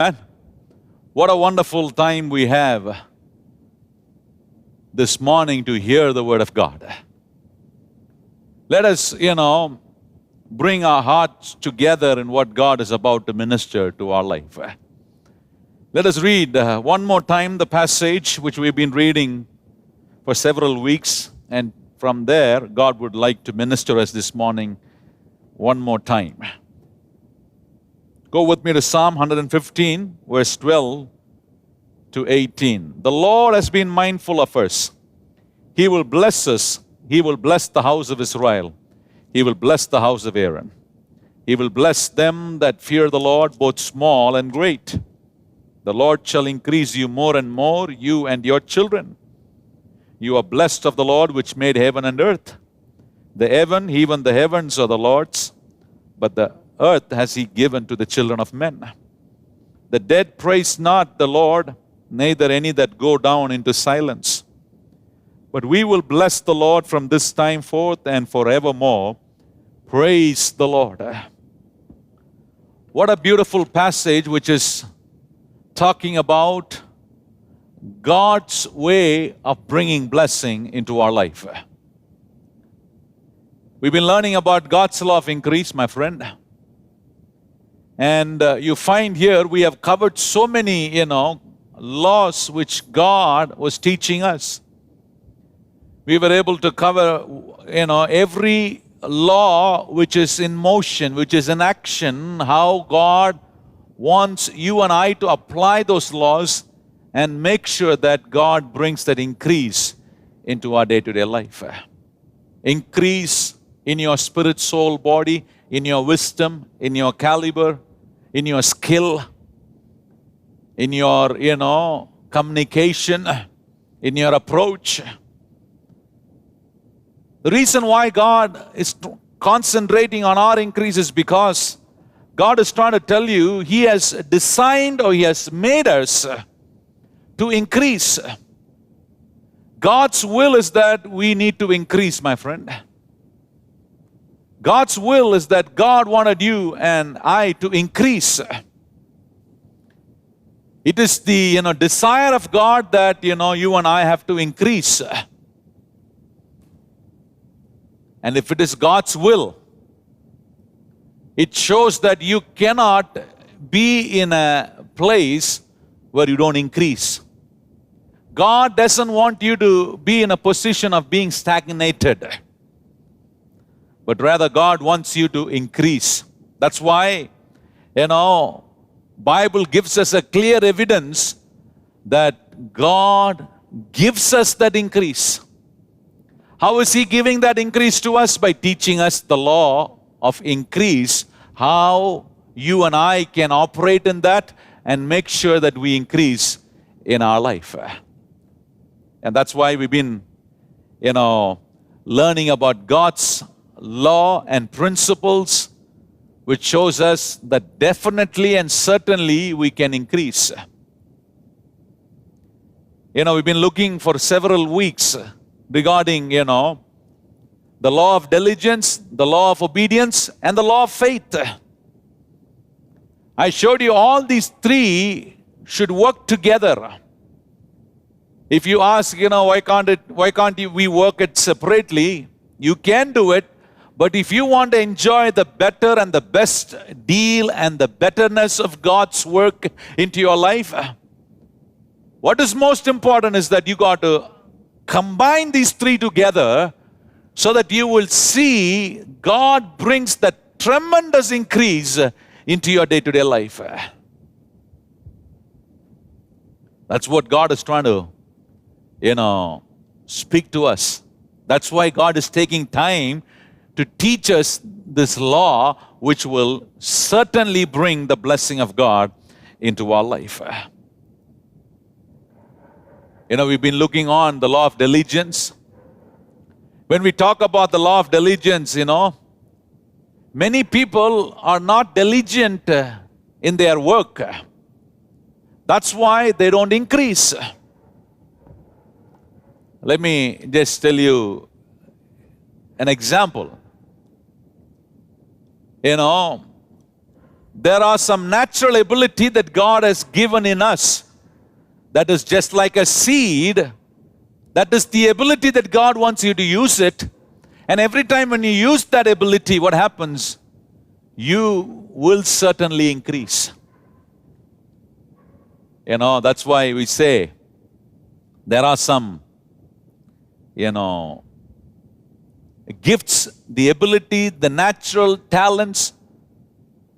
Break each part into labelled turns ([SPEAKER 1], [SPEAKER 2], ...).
[SPEAKER 1] And what a wonderful time we have this morning to hear the Word of God. Let us, bring our hearts together in what God is about to minister to our life. Let us read one more time the passage which we've been reading for several weeks, and from there, God would like to minister us this morning one more time. Go with me to Psalm 115, verse 12 to 18. The Lord has been mindful of us. He will bless us. He will bless the house of Israel. He will bless the house of Aaron. He will bless them that fear the Lord, both small and great. The Lord shall increase you more and more, you and your children. You are blessed of the Lord which made heaven and earth. The heaven, even the heavens are the Lord's, but the earth has He given to the children of men. The dead praise not the Lord, neither any that go down into silence. But we will bless the Lord from this time forth and forevermore. Praise the Lord. What a beautiful passage which is talking about God's way of bringing blessing into our life. We've been learning about God's law of increase, my friend. And you find here we have covered so many, laws which God was teaching us. We were able to cover, every law which is in motion, which is in action, how God wants you and I to apply those laws and make sure that God brings that increase into our day-to-day life. Increase in your spirit, soul, body, in your wisdom, in your caliber, in your skill, in your, communication, in your approach. The reason why God is concentrating on our increase is because God is trying to tell you He has designed or He has made us to increase. God's will is that we need to increase, my friend. God's will is that God wanted you and I to increase. It is the desire of God that you and I have to increase. And if it is God's will, it shows that you cannot be in a place where you don't increase. God doesn't want you to be in a position of being stagnated, but rather God wants you to increase. That's why, Bible gives us a clear evidence that God gives us that increase. How is He giving that increase to us? By teaching us the law of increase, how you and I can operate in that and make sure that we increase in our life. And that's why we've been, learning about God's law and principles, which shows us that definitely and certainly we can increase. We've been looking for several weeks regarding, the law of diligence, the law of obedience, and the law of faith. I showed you all these three should work together. If you ask, why can't we work it separately? You can do it, but if you want to enjoy the better and the best deal and the betterness of God's work into your life, what is most important is that you got to combine these three together so that you will see God brings that tremendous increase into your day-to-day life. That's what God is trying to, speak to us. That's why God is taking time to teach us this law, which will certainly bring the blessing of God into our life. We've been looking on the law of diligence. When we talk about the law of diligence, many people are not diligent in their work. That's why they don't increase. Let me just tell you an example. There are some natural ability that God has given in us. That is just like a seed. That is the ability that God wants you to use it. And every time when you use that ability, what happens? You will certainly increase. That's why we say there are some, gifts, the ability, the natural talents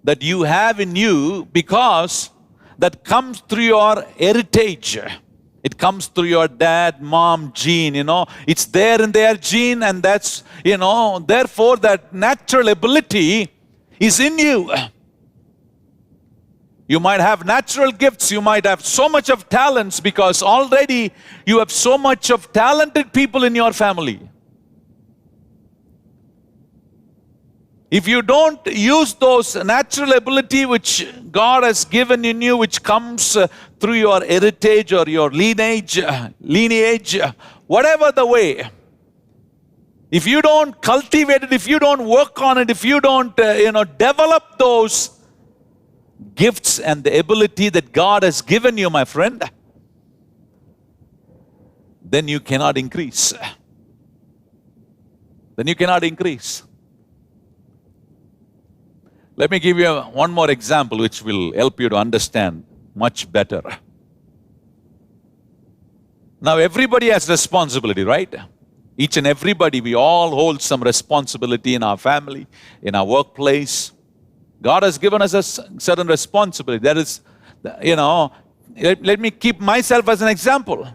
[SPEAKER 1] that you have in you, because that comes through your heritage. It comes through your dad, mom gene, It's there in their gene, and that's, therefore that natural ability is in you. You might have natural gifts, you might have so much of talents because already you have so much of talented people in your family. If you don't use those natural ability which God has given in you, which comes through your heritage or your lineage, whatever the way, if you don't cultivate it, if you don't work on it, if you don't develop those gifts and the ability that God has given you, my friend, then you cannot increase. Then you cannot increase. Let me give you one more example which will help you to understand much better. Now everybody has responsibility, right? Each and everybody, we all hold some responsibility in our family, in our workplace. God has given us a certain responsibility. That is, let me keep myself as an example.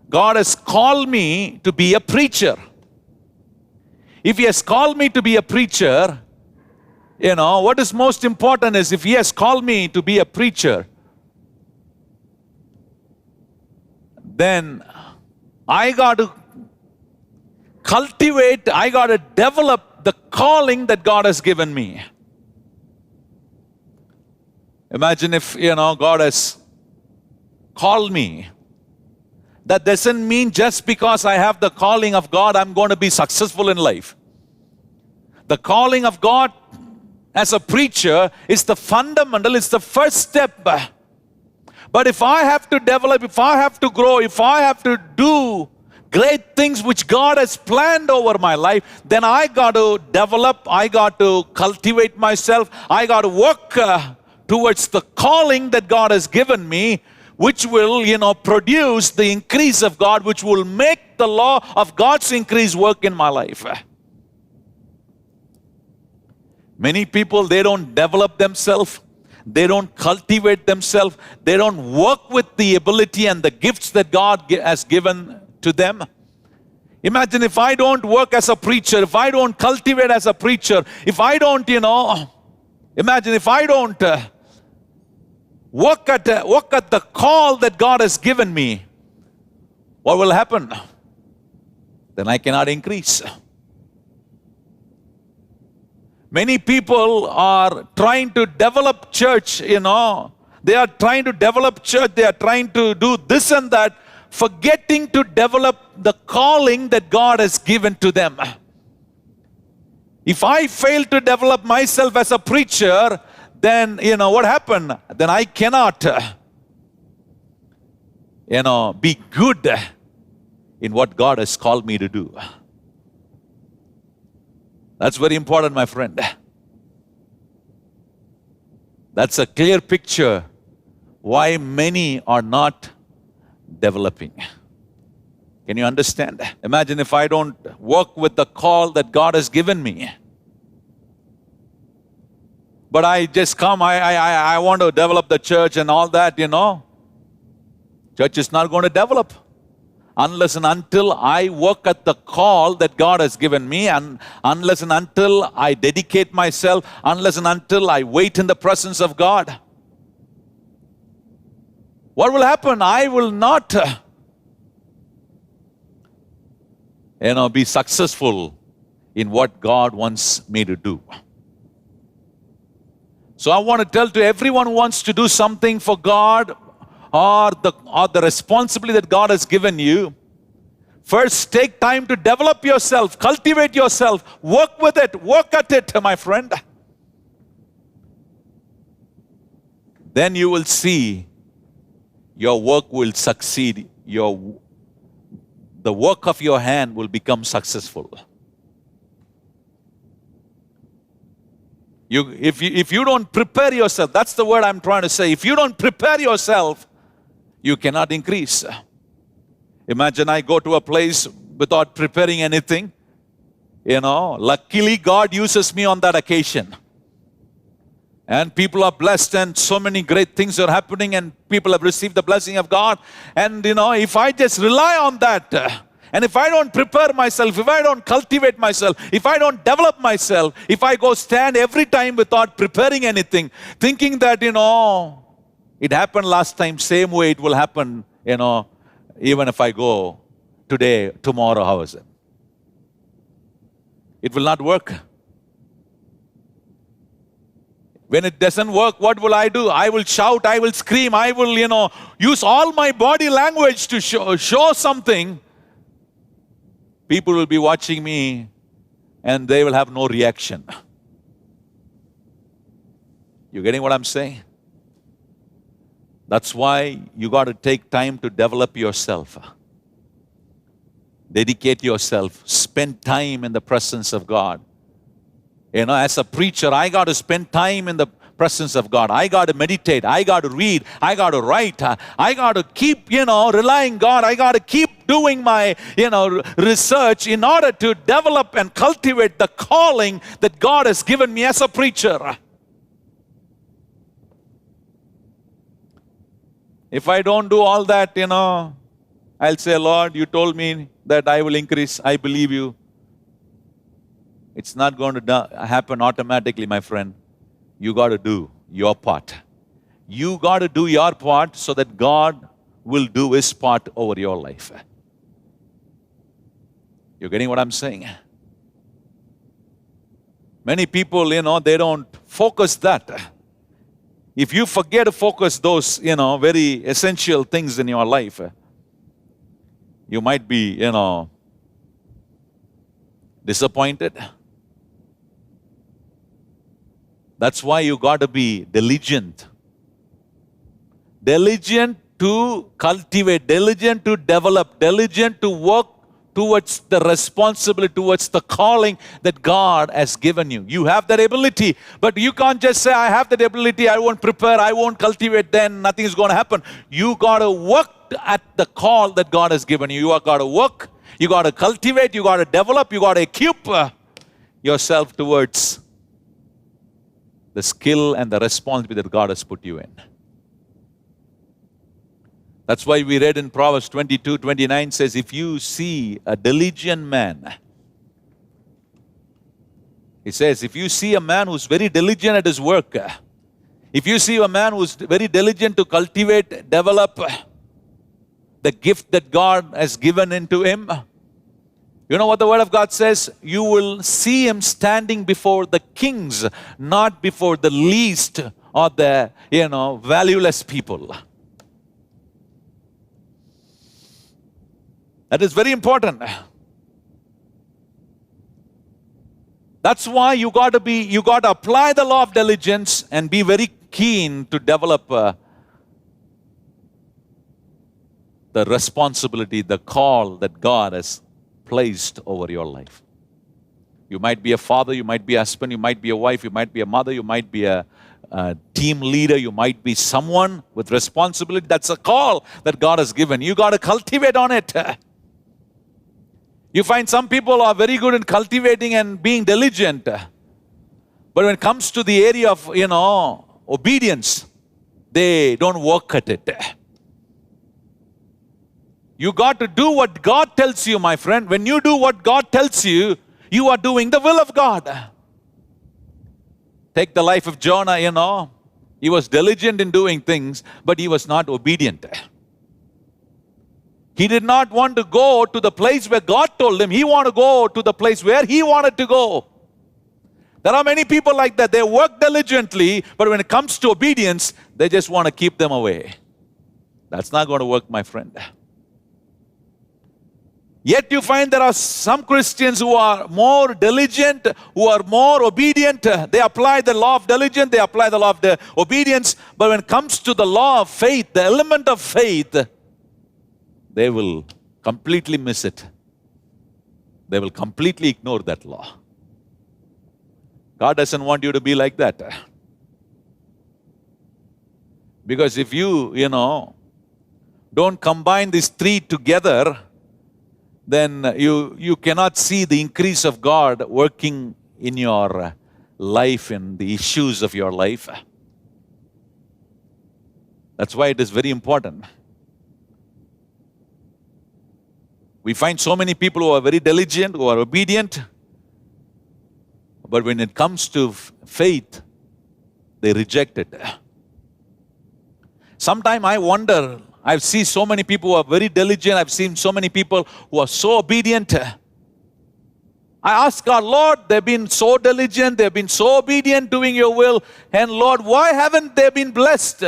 [SPEAKER 1] God has called me to be a preacher. If He has called me to be a preacher, what is most important is if He has called me to be a preacher, then I got to cultivate, I got to develop the calling that God has given me. Imagine if, God has called me. That doesn't mean just because I have the calling of God, I'm going to be successful in life. The calling of God as a preacher is the fundamental, it's the first step. But if I have to develop, if I have to grow, if I have to do great things which God has planned over my life, then I got to develop, I got to cultivate myself, I got to work towards the calling that God has given me, which will, produce the increase of God, which will make the law of God's increase work in my life. Many people, they don't develop themselves, they don't cultivate themselves, they don't work with the ability and the gifts that God has given to them. Imagine if I don't work as a preacher, if I don't cultivate as a preacher, if I don't, imagine if I don't work at the call that God has given me, what will happen? Then I cannot increase. Many people are trying to develop church, they are trying to develop church, they are trying to do this and that, forgetting to develop the calling that God has given to them. If I fail to develop myself as a preacher, then, what happened? Then I cannot, be good in what God has called me to do. That's very important, my friend. That's a clear picture why many are not developing. Can you understand? Imagine if I don't work with the call that God has given me. But I just come, I want to develop the church and all that, Church is not going to develop unless and until I work at the call that God has given me, and unless and until I dedicate myself, unless and until I wait in the presence of God. What will happen? I will not be successful in what God wants me to do. So I want to tell to everyone who wants to do something for God, or the responsibility that God has given you, first take time to develop yourself, cultivate yourself, work with it, work at it, my friend. then you will see your work will succeed. The work of your hand will become successful. If you don't prepare yourself, that's the word I'm trying to say. If you don't prepare yourself, you cannot increase. Imagine I go to a place without preparing anything. Luckily God uses me on that occasion. And people are blessed and so many great things are happening and people have received the blessing of God. And if I just rely on that, and if I don't prepare myself, if I don't cultivate myself, if I don't develop myself, if I go stand every time without preparing anything, thinking that, it happened last time, same way it will happen, even if I go today, tomorrow, how is it? It will not work. When it doesn't work, what will I do? I will shout, I will scream, I will, use all my body language to show something. People will be watching me and they will have no reaction. You getting what I'm saying? That's why you got to take time to develop yourself. Dedicate yourself. Spend time in the presence of God. As a preacher, I got to spend time in the presence of God. I got to meditate. I got to read. I got to write. I got to keep, relying God. I got to keep doing my, research in order to develop and cultivate the calling that God has given me as a preacher. If I don't do all that, I'll say, Lord, you told me that I will increase. I believe you. It's not going to happen automatically, my friend. You got to do your part. You got to do your part so that God will do His part over your life. You're getting what I'm saying? Many people, they don't focus that. If you forget to focus those, very essential things in your life, you might be, disappointed. That's why you got to be diligent. Diligent to cultivate, diligent to develop, diligent to work towards the responsibility, towards the calling that God has given you. You have that ability, but you can't just say, I have that ability, I won't prepare, I won't cultivate, then nothing is going to happen. You got to work at the call that God has given you. You got to work, you got to cultivate, you got to develop, you got to equip yourself towards the skill and the responsibility that God has put you in. That's why we read in Proverbs 22:29 says, if you see a diligent man, it says, if you see a man who's very diligent at his work, if you see a man who's very diligent to cultivate, develop the gift that God has given into him, you know what the Word of God says? You will see him standing before the kings, not before the least or the, valueless people. That is very important. That's why you got to apply the law of diligence and be very keen to develop the responsibility, the call that God has placed over your life. You might be a father, you might be a husband, you might be a wife, you might be a mother, you might be a team leader, you might be someone with responsibility. That's a call that God has given. You got to cultivate on it. You find some people are very good in cultivating and being diligent. But when it comes to the area of, obedience, they don't work at it. You got to do what God tells you, my friend. When you do what God tells you, you are doing the will of God. Take the life of Jonah, He was diligent in doing things, but he was not obedient. He did not want to go to the place where God told him. He wanted to go to the place where he wanted to go. There are many people like that. They work diligently, but when it comes to obedience, they just want to keep them away. That's not going to work, my friend. Yet you find there are some Christians who are more diligent, who are more obedient. They apply the law of diligence, they apply the law of the obedience. But when it comes to the law of faith, the element of faith, they will completely miss it. They will completely ignore that law. God doesn't want you to be like that. Because if you don't combine these three together, then you cannot see the increase of God working in your life, in the issues of your life. That's why it is very important. We find so many people who are very diligent, who are obedient, but when it comes to faith, they reject it. Sometimes I wonder, I've seen so many people who are very diligent. I've seen so many people who are so obedient. I ask God, Lord, they've been so diligent, they've been so obedient doing your will. And Lord, why haven't they been blessed?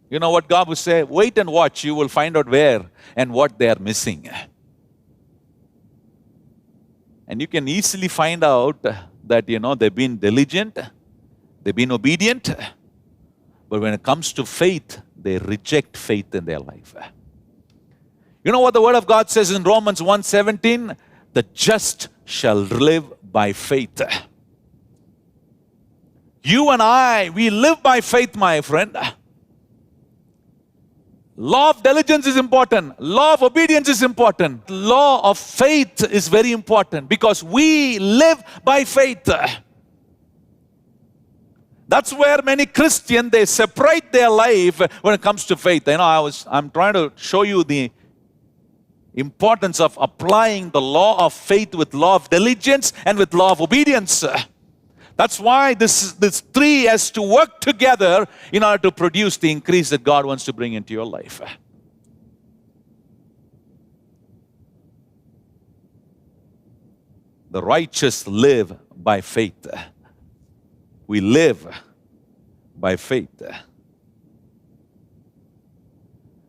[SPEAKER 1] You know what God will say? Wait and watch. You will find out where and what they are missing. And you can easily find out that, they've been diligent, they've been obedient. But when it comes to faith, they reject faith in their life. You know what the Word of God says in Romans 1:17? The just shall live by faith. You and I, we live by faith, my friend. Law of diligence is important. Law of obedience is important. Law of faith is very important because we live by faith. That's where many Christians, they separate their life when it comes to faith. I'm trying to show you the importance of applying the law of faith with law of diligence and with law of obedience. That's why this three has to work together in order to produce the increase that God wants to bring into your life. The righteous live by faith. We live by faith.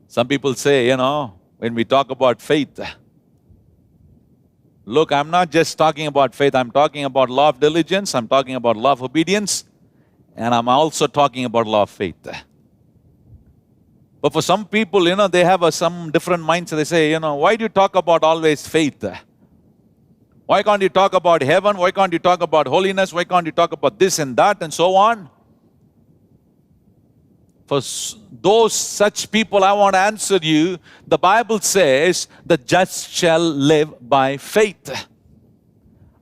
[SPEAKER 1] Some people say, when we talk about faith, look, I'm not just talking about faith, I'm talking about law of diligence, I'm talking about law of obedience, and I'm also talking about law of faith. But for some people, they have some different mindset. They say, why do you talk about always faith? Why can't you talk about heaven? Why can't you talk about holiness? Why can't you talk about this and that and so on? For those such people, I want to answer you. The Bible says, the just shall live by faith.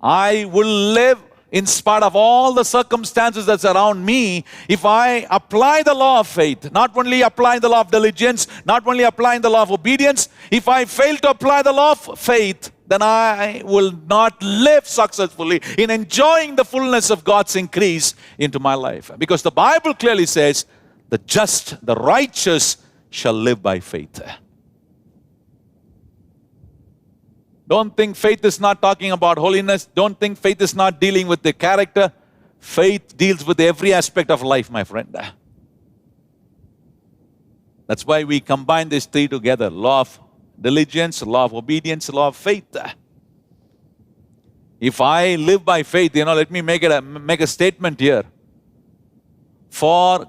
[SPEAKER 1] I will live in spite of all the circumstances that's around me. If I apply the law of faith, not only applying the law of diligence, not only applying the law of obedience, if I fail to apply the law of faith, then I will not live successfully in enjoying the fullness of God's increase into my life. Because the Bible clearly says, the just, the righteous shall live by faith. Don't think faith is not talking about holiness. Don't think faith is not dealing with the character. Faith deals with every aspect of life, my friend. That's why we combine these three together. Law of diligence, law of obedience, law of faith. If I live by faith, let me make a statement here. For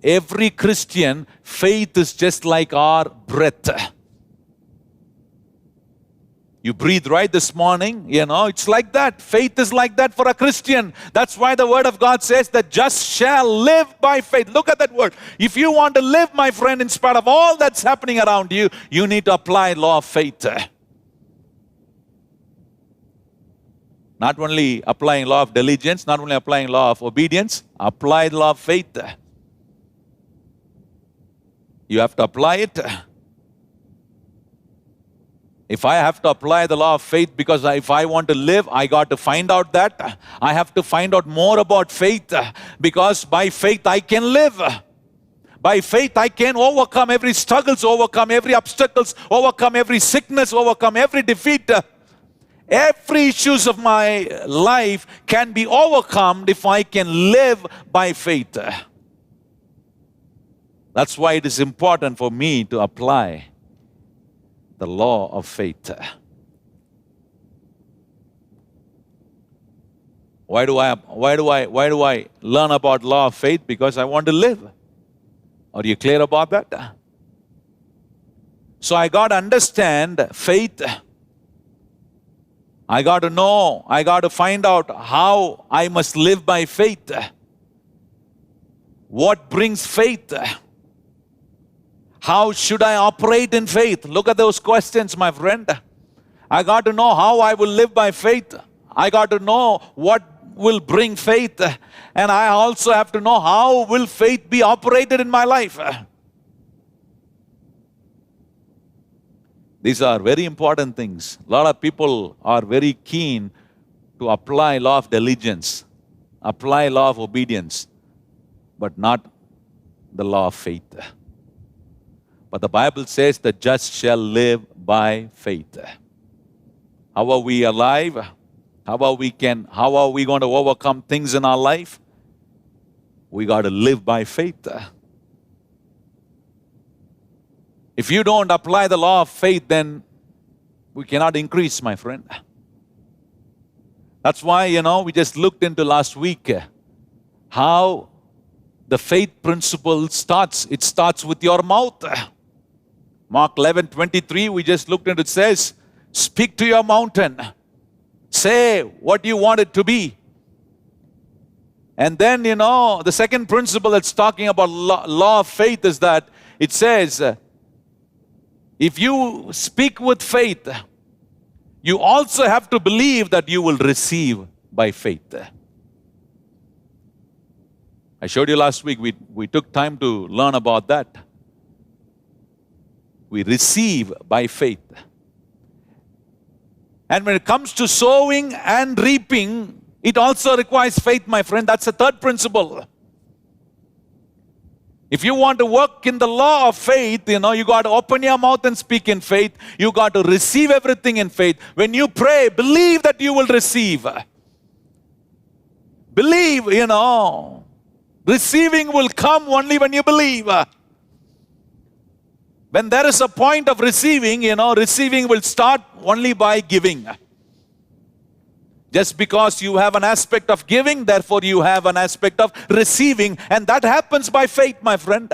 [SPEAKER 1] every Christian, faith is just like our breath. You breathe right this morning, it's like that. Faith is like that for a Christian. That's why the Word of God says that just shall live by faith. Look at that word. If you want to live, my friend, in spite of all that's happening around you, you need to apply law of faith. Not only applying law of diligence, not only applying law of obedience, apply the law of faith. You have to apply it. If I have to apply the law of faith, because if I want to live, I got to find out that. I have to find out more about faith, because by faith I can live. By faith I can overcome every struggles, overcome every obstacles, overcome every sickness, overcome every defeat. Every issues of my life can be overcome if I can live by faith. That's why it is important for me to apply the law of faith. Why do I learn about law of faith? Because I want to live. Are you clear about that? So I got to understand faith. I got to know, I got to find out how I must live by faith. What brings faith? How should I operate in faith? Look at those questions, my friend. I got to know how I will live by faith. I got to know what will bring faith. And I also have to know how will faith be operated in my life. These are very important things. A lot of people are very keen to apply law of diligence, apply law of obedience, but not the law of faith. But the Bible says the just shall live by faith. How are we alive? How are we going to overcome things in our life? We got to live by faith. If you don't apply the law of faith, then we cannot increase, my friend. That's why, we just looked into last week how the faith principle starts. It starts with your mouth. Mark 11:23, we just looked into it, says, speak to your mountain. Say what you want it to be. And then, the second principle that's talking about law of faith is that it says, if you speak with faith, you also have to believe that you will receive by faith. I showed you last week, we took time to learn about that. We receive by faith. And when it comes to sowing and reaping, it also requires faith, my friend. That's the third principle. If you want to work in the law of faith, you got to open your mouth and speak in faith. You got to receive everything in faith. When you pray, believe that you will receive. Believe, receiving will come only when you believe. When there is a point of receiving, receiving will start only by giving. Just because you have an aspect of giving, therefore you have an aspect of receiving. And that happens by faith, my friend.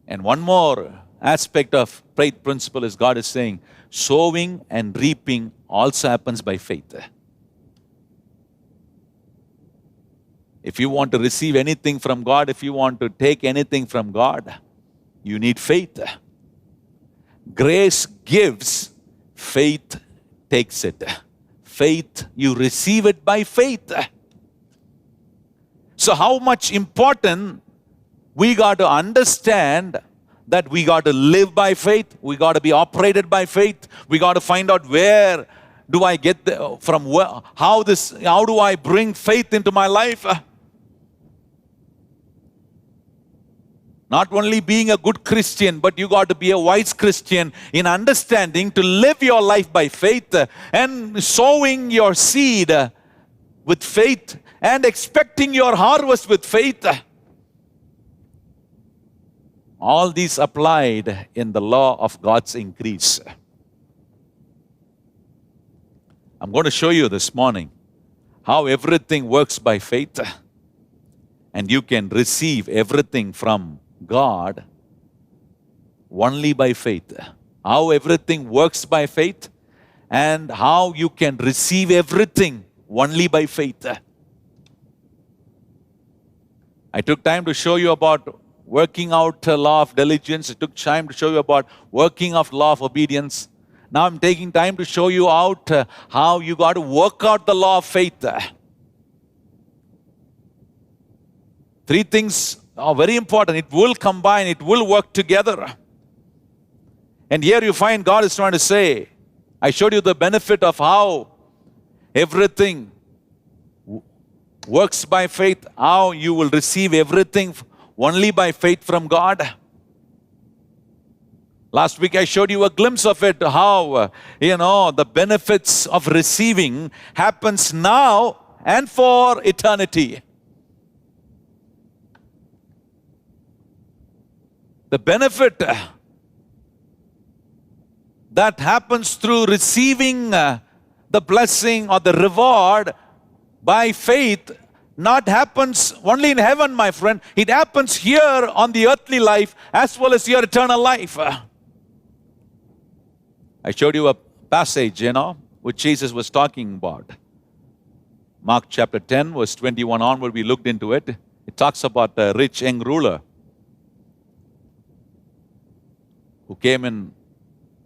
[SPEAKER 1] And one more aspect of faith principle is God is saying, sowing and reaping also happens by faith. If you want to receive anything from God, if you want to take anything from God, you need faith. Grace gives, faith takes it. Faith, you receive it by faith. So how much important we got to understand that we got to live by faith, we got to be operated by faith, we got to find out where do I get from where, how do I bring faith into my life? Not only being a good Christian, but you got to be a wise Christian in understanding to live your life by faith and sowing your seed with faith and expecting your harvest with faith. All these applied in the law of God's increase. I'm going to show you this morning how everything works by faith and you can receive everything from God only by faith. How everything works by faith and how you can receive everything only by faith. I took time to show you about working out the law of diligence. I took time to show you about working of law of obedience. Now I'm taking time to show you out how you got to work out the law of faith. Three things are very important. It will combine, it will work together. And here you find God is trying to say, I showed you the benefit of how everything works by faith, how you will receive everything only by faith from God. Last week I showed you a glimpse of it, how, the benefits of receiving happens now and for eternity. The benefit that happens through receiving the blessing or the reward by faith not happens only in heaven, my friend. It happens here on the earthly life as well as your eternal life. I showed you a passage, which Jesus was talking about. Mark chapter 10, verse 21 onward, we looked into it. It talks about the rich young ruler who came in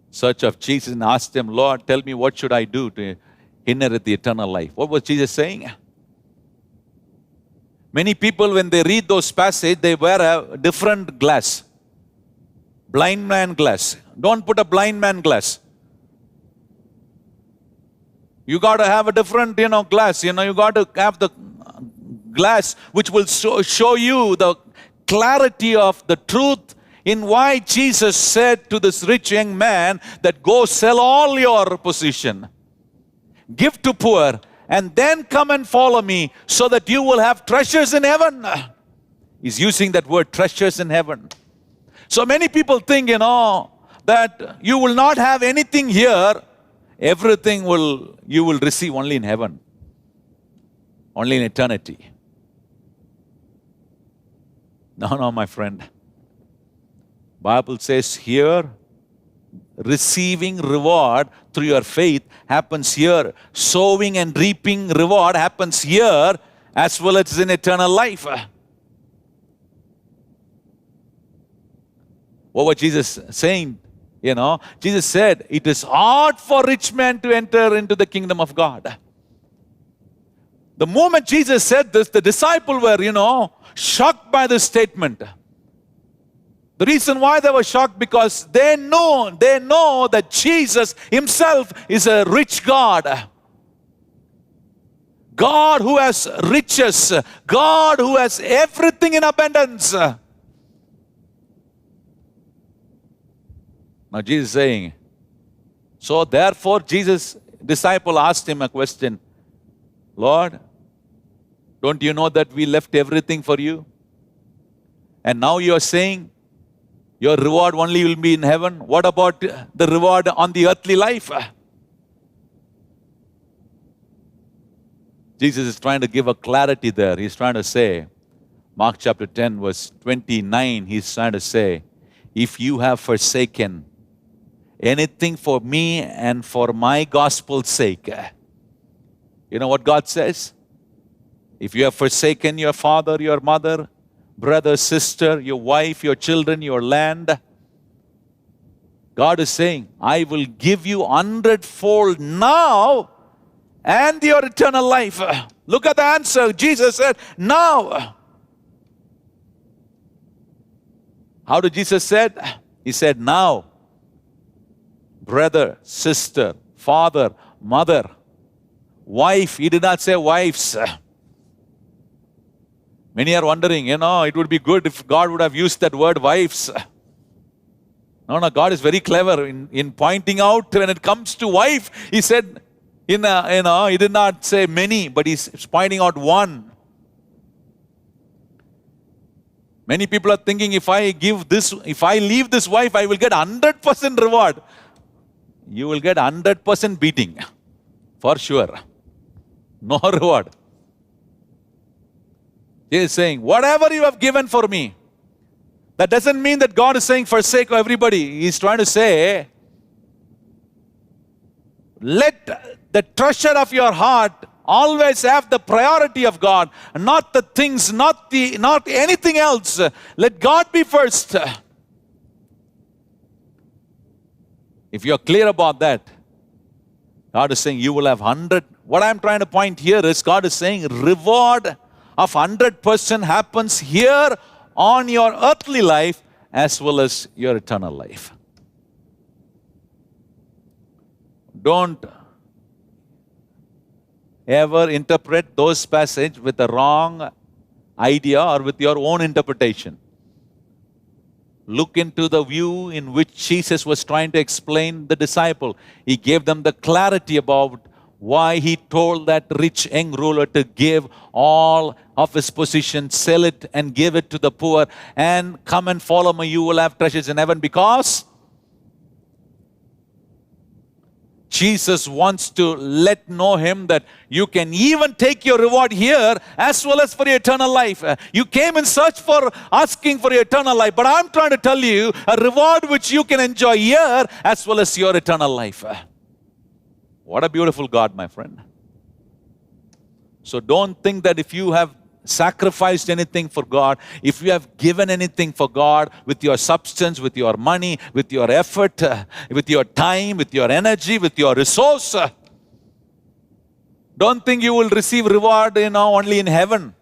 [SPEAKER 1] search of Jesus and asked him, Lord, tell me what should I do to inherit the eternal life. What was Jesus saying? Many people, when they read those passages, they wear a different glass. Blind man glass. Don't put a blind man glass. You got to have a different, glass. You got to have the glass which will show you the clarity of the truth in why Jesus said to this rich young man that go sell all your possession, give to poor, and then come and follow me so that you will have treasures in heaven. He's using that word, treasures in heaven. So many people think, that you will not have anything here. Everything you will receive only in heaven. Only in eternity. No, my friend. Bible says here, receiving reward through your faith happens here. Sowing and reaping reward happens here as well as in eternal life. What was Jesus saying? Jesus said, it is hard for rich men to enter into the kingdom of God. The moment Jesus said this, the disciples were, shocked by this statement. The reason why they were shocked, because they know that Jesus himself is a rich God. God who has riches. God who has everything in abundance. Now Jesus is saying, so therefore Jesus' disciple asked him a question. Lord, don't you know that we left everything for you? And now you are saying your reward only will be in heaven. What about the reward on the earthly life? Jesus is trying to give a clarity there. He's trying to say, Mark chapter 10, verse 29, he's trying to say, if you have forsaken anything for me and for my gospel's sake. You know what God says? If you have forsaken your father, your mother, brother, sister, your wife, your children, your land, God is saying, I will give you 100-fold now and your eternal life. Look at the answer. Jesus said, now. How did Jesus said? He said, now. Brother, sister, father, mother, wife. He did not say wives. Many are wondering, it would be good if God would have used that word wives. No, God is very clever in pointing out when it comes to wife. He said, he did not say many, but he's pointing out one. Many people are thinking, if I leave this wife, I will get 100% reward. You will get 100% beating, for sure. No reward. He is saying, whatever you have given for me. That doesn't mean that God is saying forsake everybody. He's trying to say, let the treasure of your heart always have the priority of God, not the things, not anything else. Let God be first. If you're clear about that, God is saying you will have 100. What I'm trying to point here is God is saying reward of 100% happens here on your earthly life as well as your eternal life. Don't ever interpret those passages with the wrong idea or with your own interpretation. Look into the view in which Jesus was trying to explain the disciple. He gave them the clarity about why he told that rich young ruler to give all of his possession, sell it and give it to the poor, and come and follow me, you will have treasures in heaven. Because Jesus wants to let know him that you can even take your reward here as well as for your eternal life. You came in search for asking for your eternal life, but I'm trying to tell you a reward which you can enjoy here as well as your eternal life. What a beautiful God, my friend. So don't think that if you have sacrificed anything for God, if you have given anything for God with your substance, with your money, with your effort, with your time, with your energy, with your resource, don't think you will receive reward, only in heaven.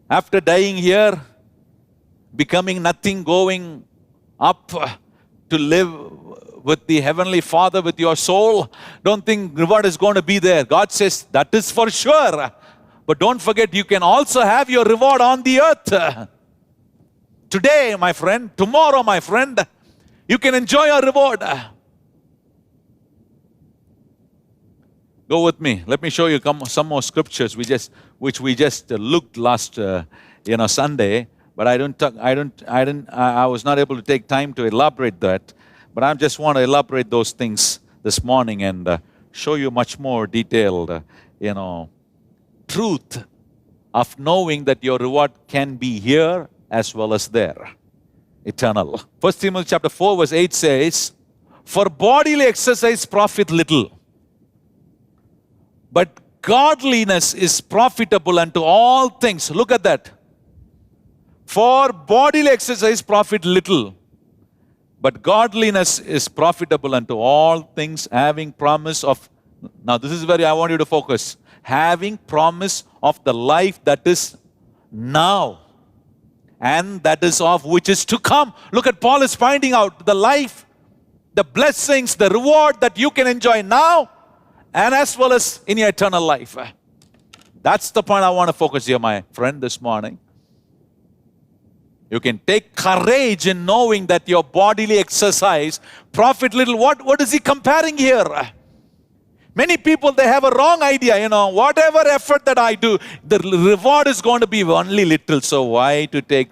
[SPEAKER 1] After dying here, becoming nothing, going up to live with the Heavenly Father, with your soul. Don't think reward is going to be there. God says that is for sure. But don't forget, you can also have your reward on the earth. Today, my friend, tomorrow, my friend, you can enjoy your reward. Go with me. Let me show you some more scriptures which we just looked last Sunday. But I was not able to take time to elaborate that. But I just want to elaborate those things this morning and show you much more detailed, truth of knowing that your reward can be here as well as there. Eternal. 1 Timothy chapter 4 verse 8 says, "For bodily exercise profit little, but godliness is profitable unto all things." Look at that. For bodily exercise profit little, but godliness is profitable unto all things, having promise of, now this is where I want you to focus, having promise of the life that is now and that is of which is to come. Look at Paul is finding out the life, the blessings, the reward that you can enjoy now and as well as in your eternal life. That's the point I want to focus here, my friend, this morning. You can take courage in knowing that your bodily exercise profit little. What is he comparing here? Many people, they have a wrong idea, whatever effort that I do, the reward is going to be only little, so why to take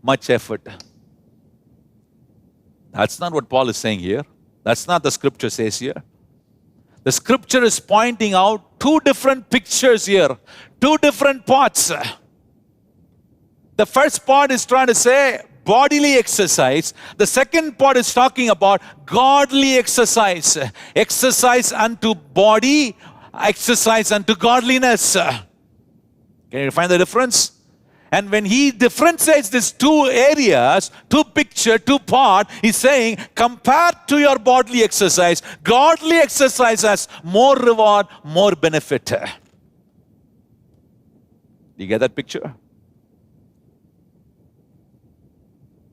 [SPEAKER 1] much effort? That's not what Paul is saying here. That's not the scripture says here. The scripture is pointing out two different pictures here, two different parts. The first part is trying to say bodily exercise. The second part is talking about godly exercise. Exercise unto body, exercise unto godliness. Can you find the difference? And when he differentiates these two areas, two picture, two part, he's saying, compared to your bodily exercise, godly exercise has more reward, more benefit. Do you get that picture?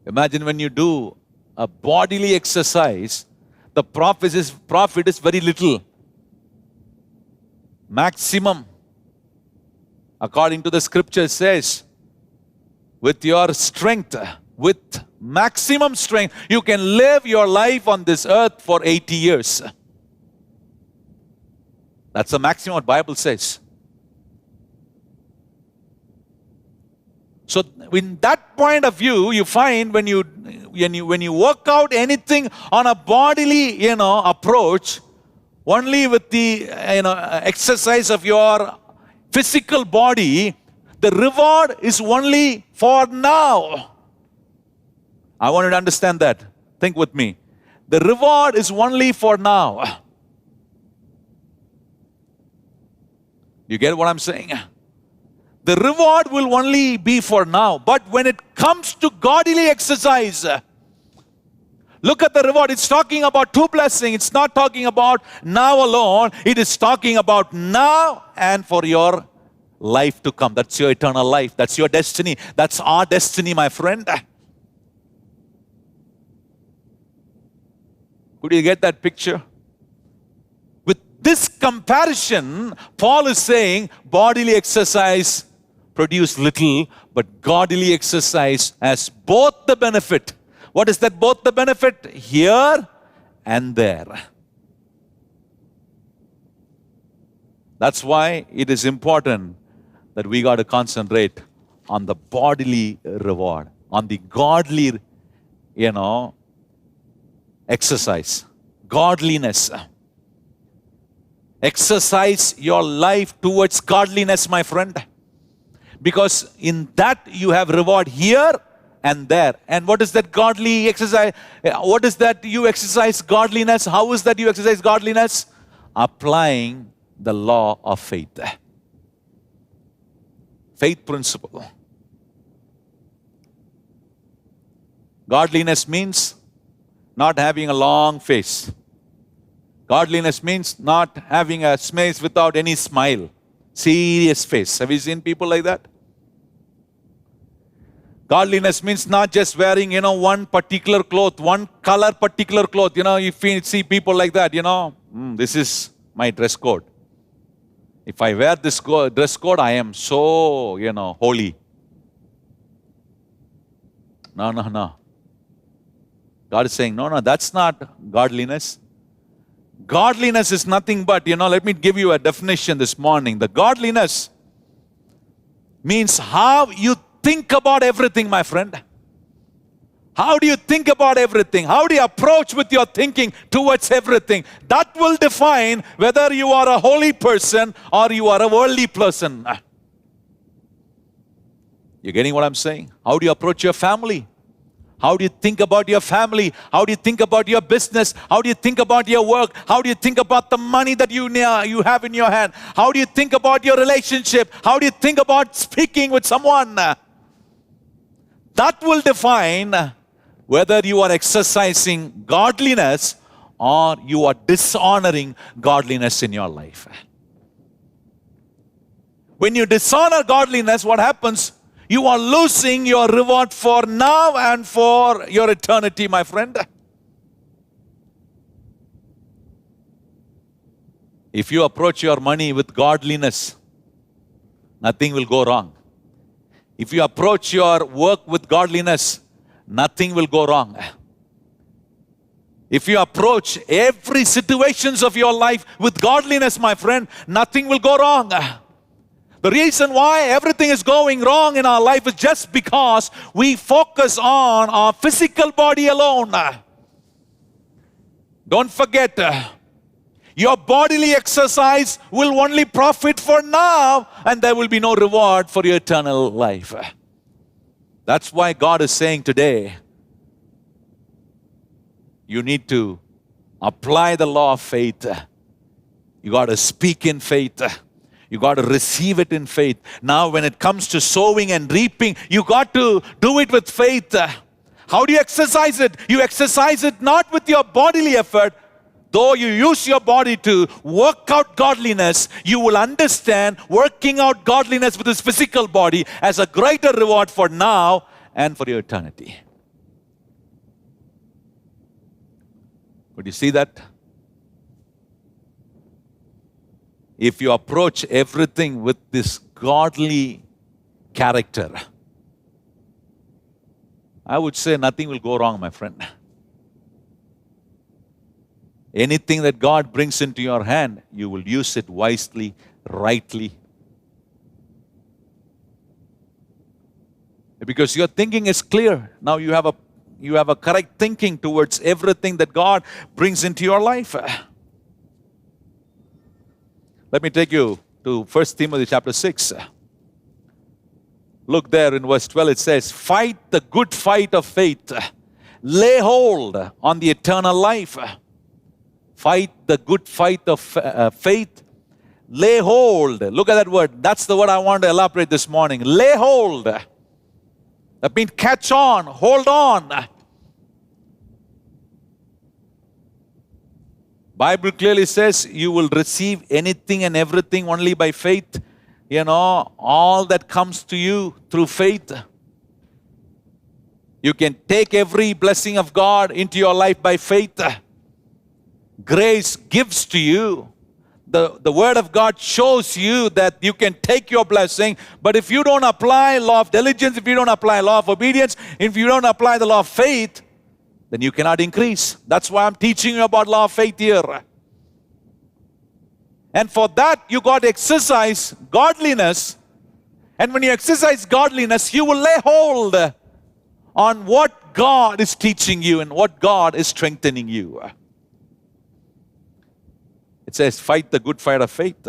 [SPEAKER 1] Imagine when you do a bodily exercise, the profit is very little. Maximum. According to the scripture says, with your strength, with maximum strength, you can live your life on this earth for 80 years. That's the maximum what Bible says. So in that point of view, you find when you work out anything on a bodily, approach, only with the exercise of your physical body, the reward is only for now. I want you to understand that. Think with me. The reward is only for now. You get what I'm saying? The reward will only be for now. But when it comes to godly exercise, look at the reward. It's talking about two blessings. It's not talking about now alone. It is talking about now and for your life to come. That's your eternal life. That's your destiny. That's our destiny, my friend. Could you get that picture? With this comparison, Paul is saying bodily exercise produce little, but godly exercise has both the benefit. What is that both the benefit? Here and there. That's why it is important that we got to concentrate on the bodily reward, on the godly, exercise, godliness. Exercise your life towards godliness, my friend. Because in that you have reward here and there. And what is that godly exercise? What is that you exercise godliness? How is that you exercise godliness? Applying the law of faith. Faith principle. Godliness means not having a long face. Godliness means not having a face without any smile. Serious face. Have you seen people like that? Godliness means not just wearing, one particular cloth, one color particular cloth. If you see people like that, this is my dress code. If I wear this dress code, I am so, holy. No. God is saying, no, that's not godliness. Godliness is nothing but, let me give you a definition this morning. The godliness means how you think about everything, my friend. How do you think about everything? How do you approach with your thinking towards everything? That will define whether you are a holy person or you are a worldly person. You getting what I'm saying? How do you approach your family? How do you think about your family? How do you think about your business? How do you think about your work? How do you think about the money that you have in your hand? How do you think about your relationship? How do you think about speaking with someone? That will define whether you are exercising godliness or you are dishonoring godliness in your life. When you dishonor godliness, what happens? You are losing your reward for now and for your eternity, my friend. If you approach your money with godliness, nothing will go wrong. If you approach your work with godliness, nothing will go wrong. If you approach every situations of your life with godliness, my friend, nothing will go wrong. The reason why everything is going wrong in our life is just because we focus on our physical body alone. Don't forget, your bodily exercise will only profit for now, and there will be no reward for your eternal life. That's why God is saying today, you need to apply the law of faith. You got to speak in faith. You got to receive it in faith. Now, when it comes to sowing and reaping, you got to do it with faith. How do you exercise it? You exercise it not with your bodily effort. Though you use your body to work out godliness, you will understand working out godliness with this physical body as a greater reward for now and for your eternity. Could you see that? If you approach everything with this godly character, I would say nothing will go wrong, my friend. Anything that God brings into your hand, you will use it wisely, rightly. Because your thinking is clear. Now you have a correct thinking towards everything that God brings into your life. Let me take you to 1 Timothy chapter 6. Look there in verse 12, it says, fight the good fight of faith. Lay hold on the eternal life. Fight the good fight of faith. Lay hold. Look at that word. That's the word I want to elaborate this morning. Lay hold. That means catch on, hold on. Bible clearly says you will receive anything and everything only by faith. All that comes to you through faith. You can take every blessing of God into your life by faith. Grace gives to you. The word of God shows you that you can take your blessing, but if you don't apply law of diligence, if you don't apply law of obedience, if you don't apply the law of faith, then you cannot increase. That's why I'm teaching you about law of faith here. And for that, you got to exercise godliness. And when you exercise godliness, you will lay hold on what God is teaching you and what God is strengthening you. It says, fight the good fight of faith.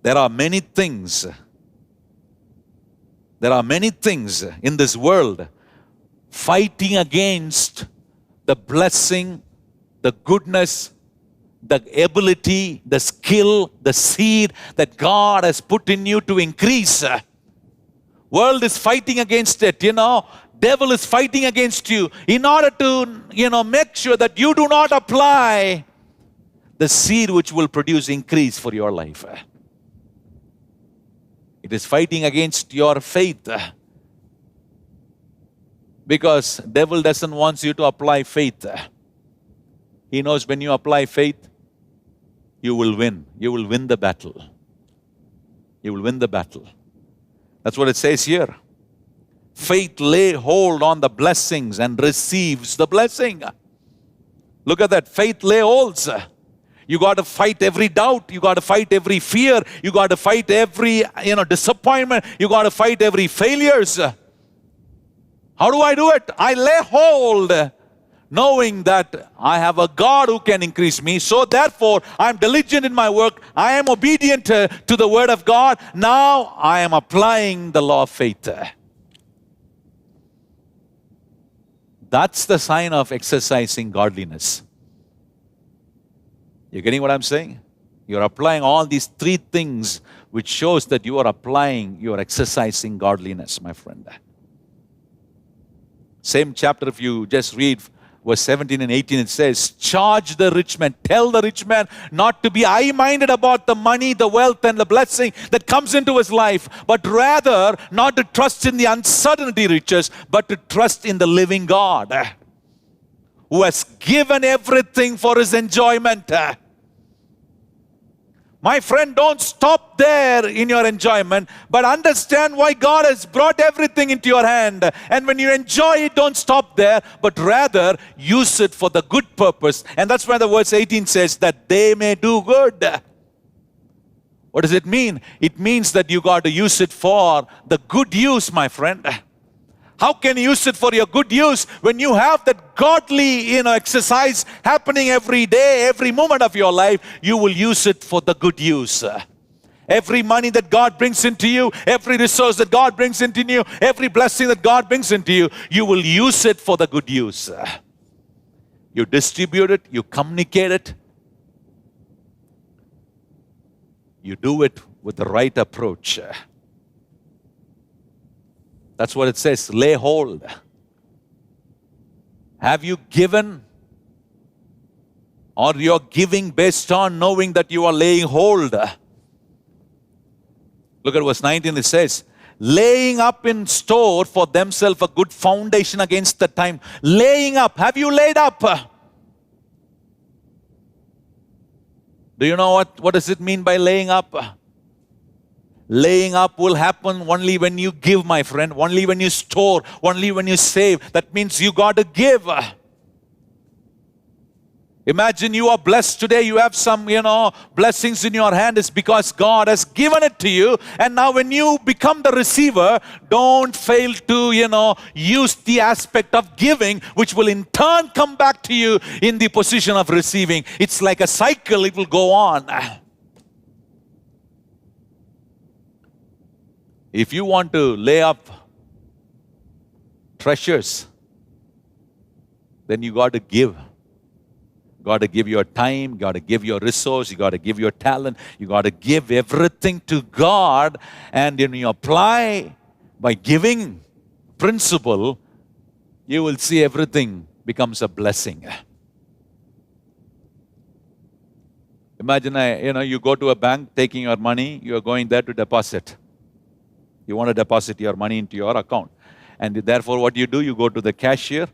[SPEAKER 1] There are many things in this world fighting against the blessing, the goodness, the ability, the skill, the seed that God has put in you to increase. World is fighting against it, Devil is fighting against you in order to, make sure that you do not apply the seed which will produce increase for your life. It is fighting against your faith. Because devil doesn't want you to apply faith. He knows when you apply faith, you will win. You will win the battle. You will win the battle. That's what it says here. Faith lay hold on the blessings and receives the blessing. Look at that. Faith lay holds. You got to fight every doubt. You got to fight every fear. You got to fight every disappointment. You got to fight every failures. How do I do it? I lay hold, knowing that I have a God who can increase me. So therefore, I'm diligent in my work. I am obedient to the word of God. Now I am applying the law of faith. That's the sign of exercising godliness. You're getting what I'm saying? You're applying all these three things, which shows that you are exercising godliness, my friend. Same chapter, if you just read verse 17 and 18, it says, charge the rich man, tell the rich man not to be high-minded about the money, the wealth, and the blessing that comes into his life, but rather not to trust in the uncertainty riches, but to trust in the living God, who has given everything for his enjoyment. My friend, don't stop there in your enjoyment, but understand why God has brought everything into your hand. And when you enjoy it, don't stop there, but rather use it for the good purpose. And that's why the verse 18 says that they may do good. What does it mean? It means that you got to use it for the good use, my friend. How can you use it for your good use when you have that godly, exercise happening every day, every moment of your life? You will use it for the good use. Every money that God brings into you, every resource that God brings into you, every blessing that God brings into you, you will use it for the good use. You distribute it, you communicate it. You do it with the right approach. That's what it says, lay hold. Have you given, or you're giving based on knowing that you are laying hold? Look at verse 19, it says, laying up in store for themselves a good foundation against the time. Laying up, have you laid up? Do you know what does it mean by laying up? Laying up will happen only when you give, my friend. Only when you store. Only when you save. That means you got to give. Imagine you are blessed today. You have some, blessings in your hand. It's because God has given it to you. And now when you become the receiver, don't fail to, use the aspect of giving, which will in turn come back to you in the position of receiving. It's like a cycle. It will go on. If you want to lay up treasures, then you got to give. You got to give your time, you got to give your resource, you got to give your talent, you got to give everything to God. And when you apply by giving principle, you will see everything becomes a blessing. Imagine, you go to a bank taking your money, you are going there to deposit. You want to deposit your money into your account. And therefore, what you do, you go to the cashier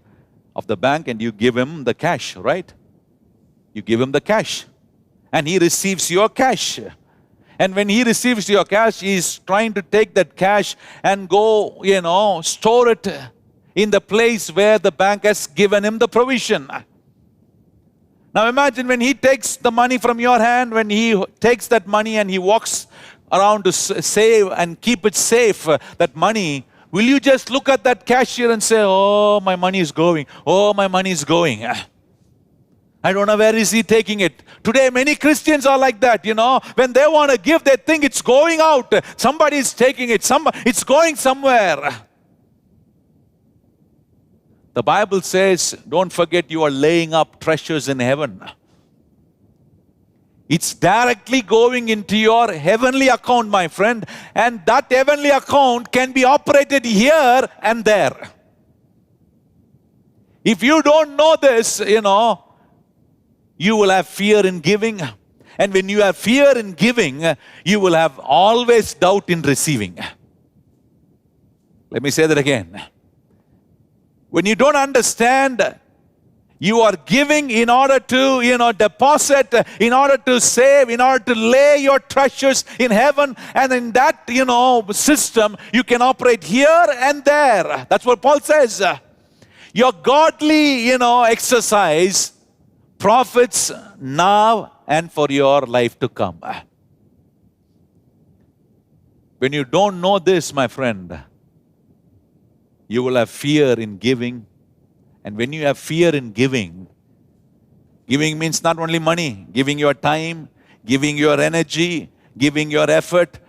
[SPEAKER 1] of the bank and you give him the cash, right? You give him the cash. And he receives your cash. And when he receives your cash, he's trying to take that cash and go, store it in the place where the bank has given him the provision. Now imagine when he takes the money from your hand, when he takes that money and he walks around to save and keep it safe, that money, will you just look at that cashier and say, oh, my money is going, oh, my money is going? I don't know where is he taking it. Today, many Christians are like that, When they want to give, they think it's going out. Somebody is taking it. It's going somewhere. The Bible says, don't forget you are laying up treasures in heaven. It's directly going into your heavenly account, my friend. And that heavenly account can be operated here and there. If you don't know this, you will have fear in giving. And when you have fear in giving, you will have always doubt in receiving. Let me say that again. When you don't understand, you are giving in order to, deposit, in order to save, in order to lay your treasures in heaven. And in that, system, you can operate here and there. That's what Paul says. Your godly, exercise profits now and for your life to come. When you don't know this, my friend, you will have fear in giving. And when you have fear in giving means not only money, giving your time, giving your energy, giving your effort,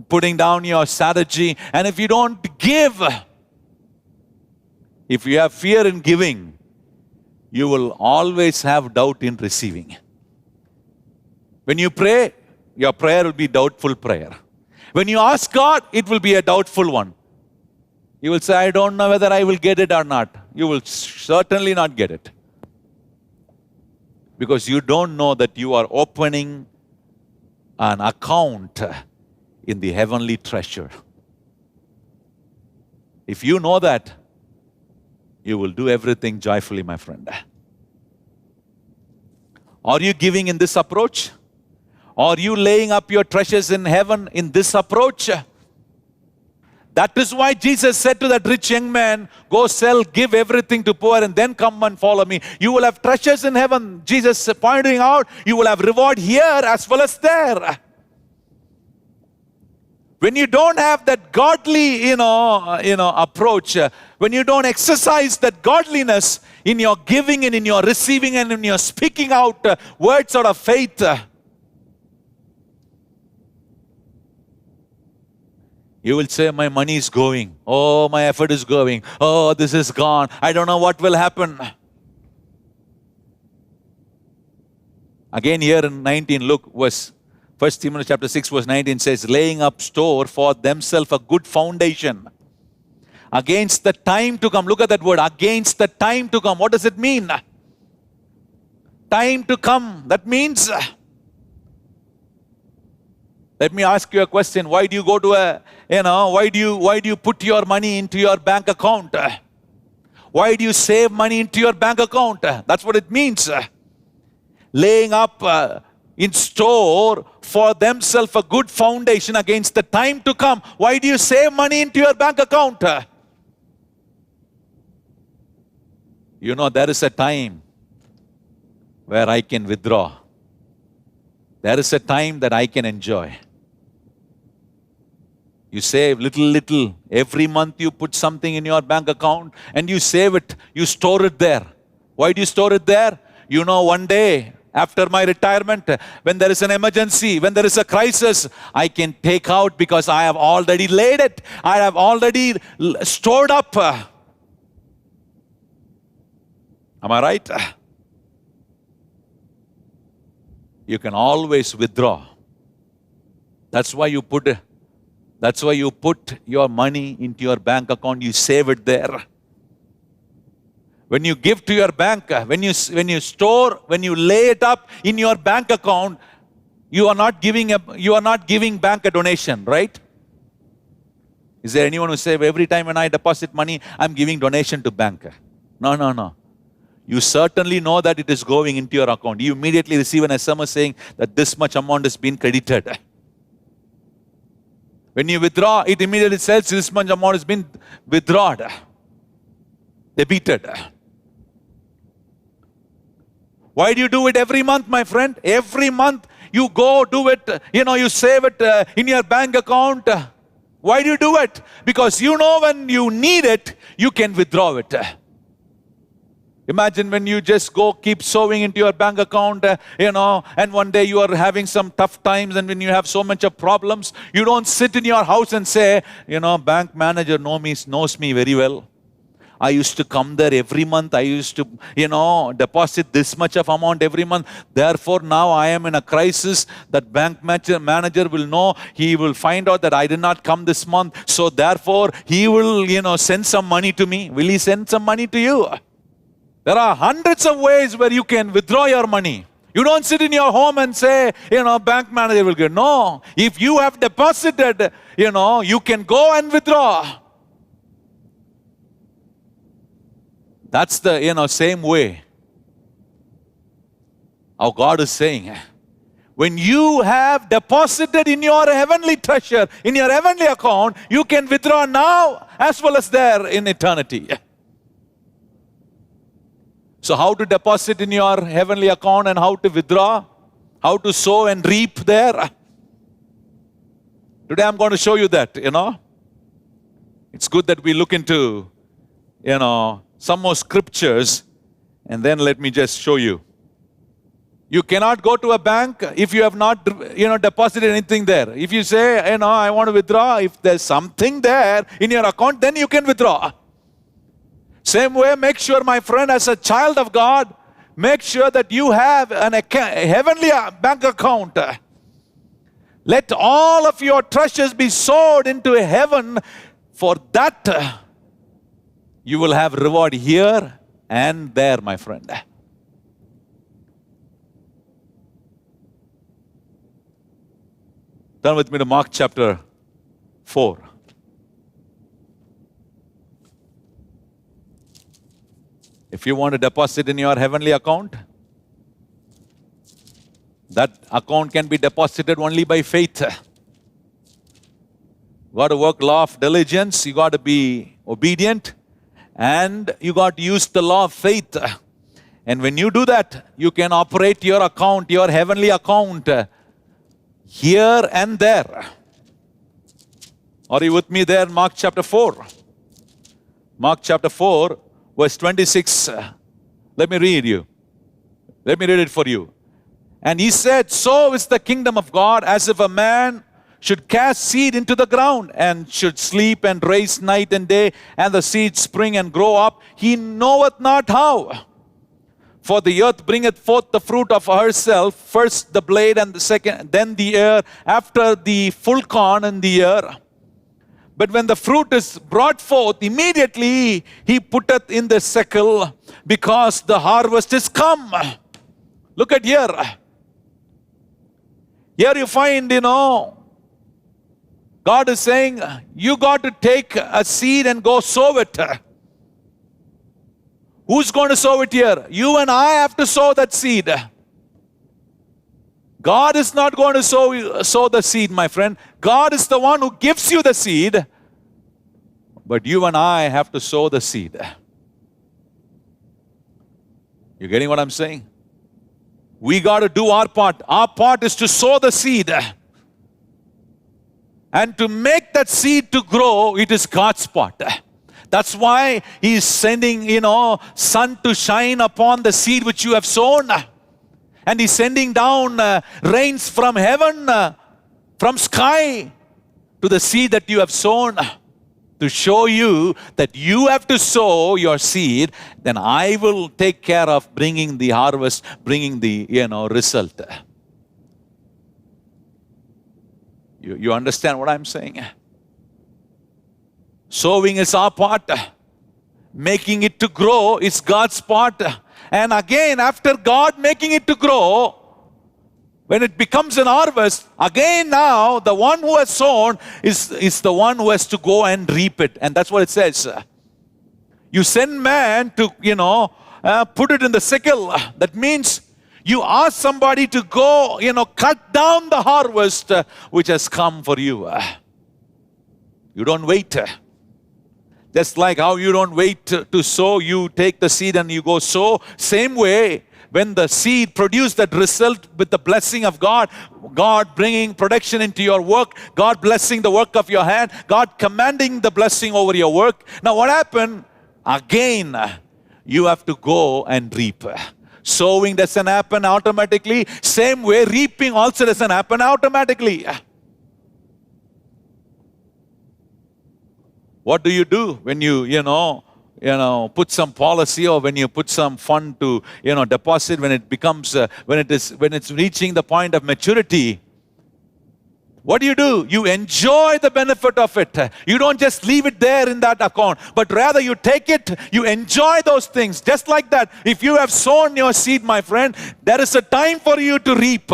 [SPEAKER 1] putting down your strategy. And if you don't give, if you have fear in giving, you will always have doubt in receiving. When you pray, your prayer will be doubtful prayer. When you ask God, it will be a doubtful one. You will say, I don't know whether I will get it or not. You will certainly not get it. Because you don't know that you are opening an account in the heavenly treasure. If you know that, you will do everything joyfully, my friend. Are you giving in this approach? Are you laying up your treasures in heaven in this approach? That is why Jesus said to that rich young man, go sell, give everything to poor and then come and follow me. You will have treasures in heaven. Jesus pointing out, you will have reward here as well as there. When you don't have that godly, approach, when you don't exercise that godliness in your giving and in your receiving and in your speaking out words out of faith, you will say, my money is going. Oh, my effort is going. Oh, this is gone. I don't know what will happen. Again here in 19, look, verse 1 Timothy chapter 6 verse 19 says, laying up store for themselves a good foundation against the time to come. Look at that word, against the time to come. What does it mean? Time to come. That means, let me ask you a question. Why do you go to why do you put your money into your bank account? Why do you save money into your bank account? That's what it means. Laying up in store for themselves a good foundation against the time to come. Why do you save money into your bank account? There is a time where I can withdraw. There is a time that I can enjoy. You save little. Every month you put something in your bank account and you save it. You store it there. Why do you store it there? One day, after my retirement, when there is an emergency, when there is a crisis, I can take out because I have already laid it. I have already stored up. Am I right? You can always withdraw. That's why you put your money into your bank account. You save it there. When you give to your bank, when you store, when you lay it up in your bank account, you are not giving bank a donation, right? Is there anyone who say, every time when I deposit money, I'm giving donation to bank? No. You certainly know that it is going into your account. You immediately receive an SMS saying that this much amount has been credited. When you withdraw, it immediately says this much amount has been withdrawn, debited. Why do you do it every month, my friend? Every month you go do it, you save it in your bank account. Why do you do it? Because when you need it, you can withdraw it. Imagine when you just go keep sowing into your bank account, and one day you are having some tough times, and when you have so much of problems, you don't sit in your house and say, bank manager knows me very well. I used to come there every month. I used to, deposit this much of amount every month. Therefore, now I am in a crisis. That bank manager will know. He will find out that I did not come this month. So therefore, he will, send some money to me. Will he send some money to you? There are hundreds of ways where you can withdraw your money. You don't sit in your home and say, bank manager will get. No. If you have deposited, you can go and withdraw. That's the, same way. How God is saying, when you have deposited in your heavenly treasure, in your heavenly account, you can withdraw now as well as there in eternity. So how to deposit in your heavenly account and how to withdraw? How to sow and reap there? Today I'm going to show you that, It's good that we look into, some more scriptures, and then let me just show you. You cannot go to a bank if you have not, deposited anything there. If you say, I want to withdraw, if there's something there in your account, then you can withdraw. Same way, make sure, my friend, as a child of God, make sure that you have a heavenly bank account. Let all of your treasures be sowed into heaven. For that, you will have reward here and there, my friend. Turn with me to Mark chapter 4. If you want to deposit in your heavenly account, that account can be deposited only by faith. You got to work law of diligence, you got to be obedient, and you got to use the law of faith. And when you do that, you can operate your account, your heavenly account, here and there. Are you with me there? Mark chapter 4. Mark chapter 4, verse 26. Let me read it for you. And he said, so is the kingdom of God, as if a man should cast seed into the ground, and should sleep and rise night and day, and the seed spring and grow up, he knoweth not how. For the earth bringeth forth the fruit of herself, first the blade, and the second, then the ear, after the full corn in the ear. But when the fruit is brought forth, immediately he putteth in the sickle, because the harvest is come. Look at here. Here you find, God is saying, you got to take a seed and go sow it. Who's going to sow it here? You and I have to sow that seed. God is not going to sow the seed, my friend. God is the one who gives you the seed. But you and I have to sow the seed. You getting what I'm saying? We got to do our part. Our part is to sow the seed. And to make that seed to grow, it is God's part. That's why He is sending, sun to shine upon the seed which you have sown. And He's sending down rains from heaven, from sky, to the seed that you have sown, to show you that you have to sow your seed. Then I will take care of bringing the harvest, bringing the, result. You understand what I'm saying? Sowing is our part. Making it to grow is God's part. And again, after God making it to grow, when it becomes an harvest, again now, the one who has sown is the one who has to go and reap it. And that's what it says. You send man to, put it in the sickle. That means you ask somebody to go, cut down the harvest which has come for you. You don't wait. Just like how you don't wait to sow, you take the seed and you go sow. Same way, when the seed produced that result with the blessing of God, God bringing production into your work, God blessing the work of your hand, God commanding the blessing over your work. Now what happened? Again, you have to go and reap. Sowing doesn't happen automatically. Same way, reaping also doesn't happen automatically. What do you do when you put some policy, or when you put some fund to, deposit, when it becomes, when it's reaching the point of maturity? What do? You enjoy the benefit of it. You don't just leave it there in that account, but rather you take it, you enjoy those things. Just like that, if you have sown your seed, my friend, there is a time for you to reap.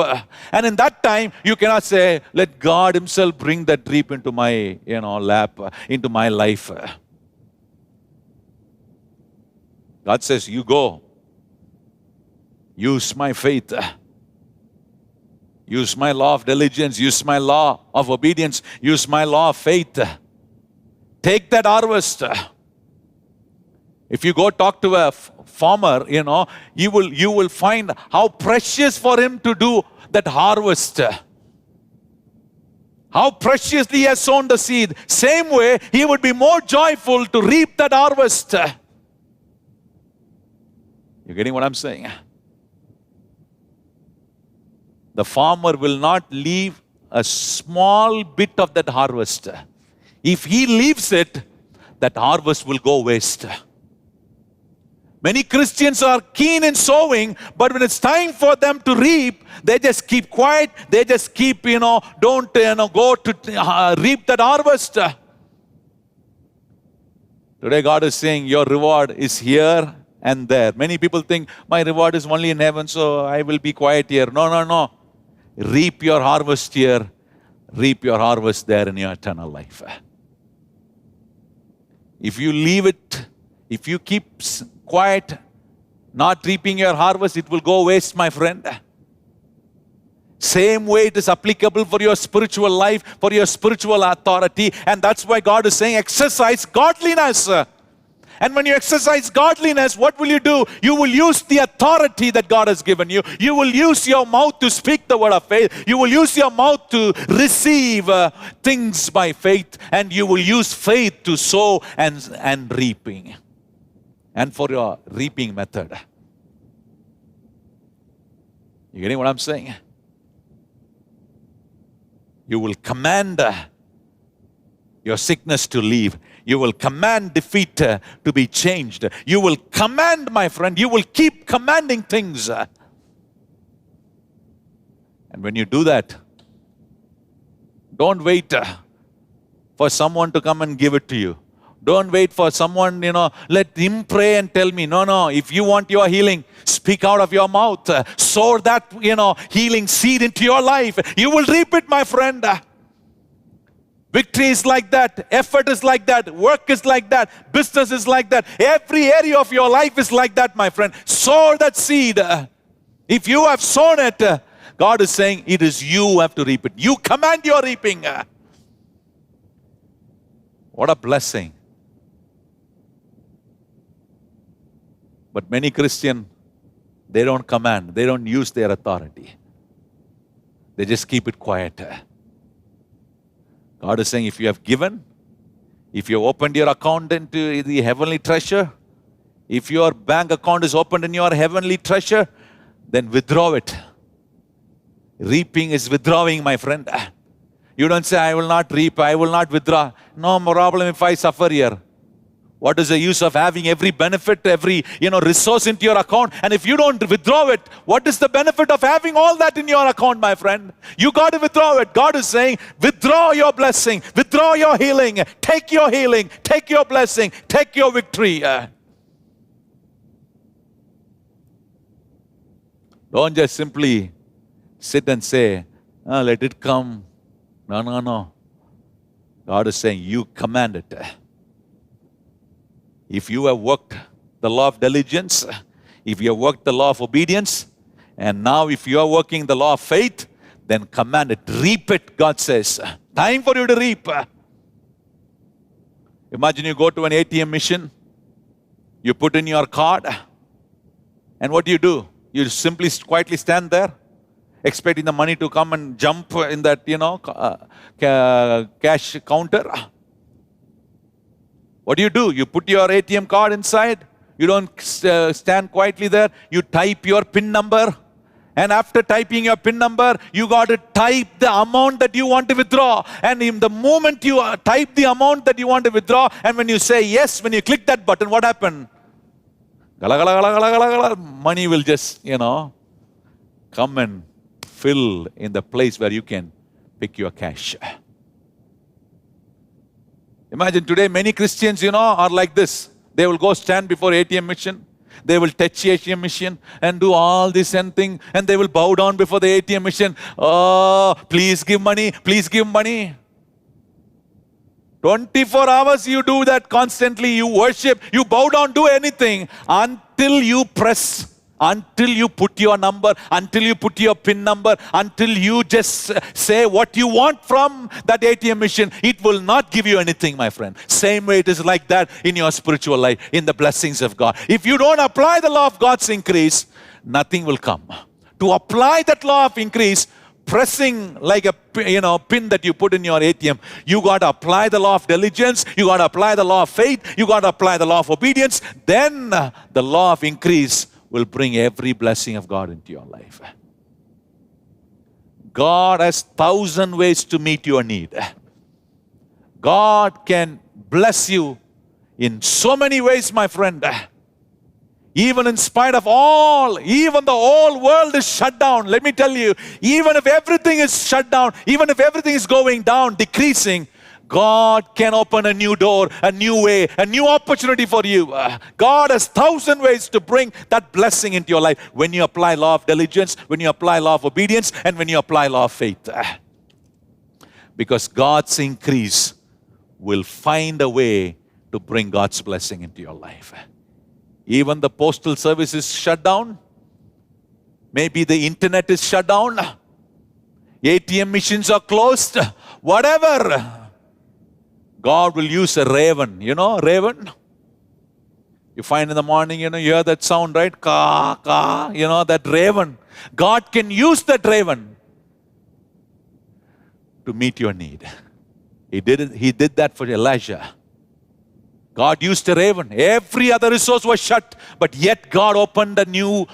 [SPEAKER 1] And in that time, you cannot say, let God himself bring that reap into my, lap, into my life. God says, you go. Use my faith. Use my law of diligence. Use my law of obedience. Use my law of faith. Take that harvest. If you go talk to a farmer, you will find how precious for him to do that harvest. How preciously he has sown the seed. Same way, he would be more joyful to reap that harvest. You getting what I'm saying? The farmer will not leave a small bit of that harvest. If he leaves it, that harvest will go waste. Many Christians are keen in sowing, but when it's time for them to reap, they just keep quiet. They just keep, don't go to reap that harvest. Today God is saying your reward is here and there. Many people think my reward is only in heaven, so I will be quiet here. No. Reap your harvest here. Reap your harvest there in your eternal life. If you leave it, if you keep quiet, not reaping your harvest, it will go waste, my friend. Same way it is applicable for your spiritual life, for your spiritual authority. And that's why God is saying exercise godliness. And when you exercise godliness, what will you do? You will use the authority that God has given you. You will use your mouth to speak the word of faith. You will use your mouth to receive things by faith. And you will use faith to sow and reaping. And for your reaping method. You getting what I'm saying? You will command your sickness to leave. You will command defeat to be changed. You will command, my friend, you will keep commanding things. And when you do that, don't wait for someone to come and give it to you. Don't wait for someone, let him pray and tell me. No. If you want your healing, speak out of your mouth. Sow that, healing seed into your life. You will reap it, my friend. Victory is like that. Effort is like that. Work is like that. Business is like that. Every area of your life is like that, my friend. Sow that seed. If you have sown it, God is saying it is you who have to reap it. You command your reaping. What a blessing. But many Christians, they don't command. They don't use their authority. They just keep it quiet. God is saying if you have given, if you have opened your account into the heavenly treasure, if your bank account is opened in your heavenly treasure, then withdraw it. Reaping is withdrawing, my friend. You don't say, I will not reap, I will not withdraw. No problem if I suffer here. What is the use of having every benefit, every resource into your account? And if you don't withdraw it, what is the benefit of having all that in your account, my friend? You got to withdraw it. God is saying, withdraw your blessing, withdraw your healing, take your blessing, take your victory. Don't just simply sit and say, let it come. No. God is saying, you command it. If you have worked the law of diligence, if you have worked the law of obedience, and now if you are working the law of faith, then command it. Reap it, God says. Time for you to reap. Imagine you go to an ATM machine, you put in your card, and what do? You simply quietly stand there, expecting the money to come and jump in that, cash counter. What do? You put your ATM card inside, You don't stand quietly there. You type your PIN number. And after typing your PIN number, you got to type the amount that you want to withdraw. And in the moment you type the amount that you want to withdraw, and when you say yes, when you click that button, what happened? Money will just, come and fill in the place where you can pick your cash. Imagine today many Christians, are like this. They will go stand before ATM machine. They will touch the ATM machine and do all this and thing, and they will bow down before the ATM machine. Oh, please give money, please give money. 24 hours you do that constantly. You worship, you bow down, do anything until you press, until you put your number, until you put your PIN number, until you just say what you want from that ATM machine. It will not give you anything, my friend. Same way it is like that in your spiritual life, in the blessings of God. If you don't apply the law of God's increase, nothing will come. To apply that law of increase, pressing like a pin that you put in your ATM, you got to apply the law of diligence, you got to apply the law of faith, you got to apply the law of obedience. Then the law of increase will bring every blessing of God into your life. God has 1,000 ways to meet your need. God can bless you in so many ways, my friend. Even in spite of all, even the whole world is shut down. Let me tell you, even if everything is shut down, even if everything is going down, decreasing, God can open a new door, a new way, a new opportunity for you. God has 1,000 ways to bring that blessing into your life when you apply law of diligence, when you apply law of obedience, and when you apply law of faith. Because God's increase will find a way to bring God's blessing into your life. Even the postal service is shut down. Maybe the internet is shut down. ATM machines are closed. Whatever. God will use a raven. Raven? You find in the morning, you hear that sound, right? Ka, ka, that raven. God can use that raven to meet your need. He did that for Elijah. God used a raven. Every other resource was shut, but yet God opened a new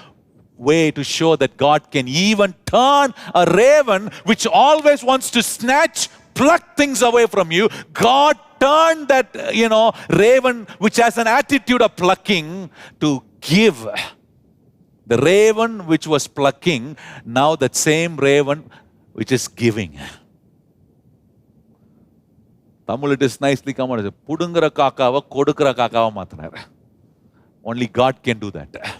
[SPEAKER 1] way to show that God can even turn a raven which always wants to pluck things away from you. God turned that, raven which has an attitude of plucking to give. The raven which was plucking, now that same raven which is giving. Tamil it is nicely come out. Pudungara kakava, kodukara kakava matranara. Only God can do that.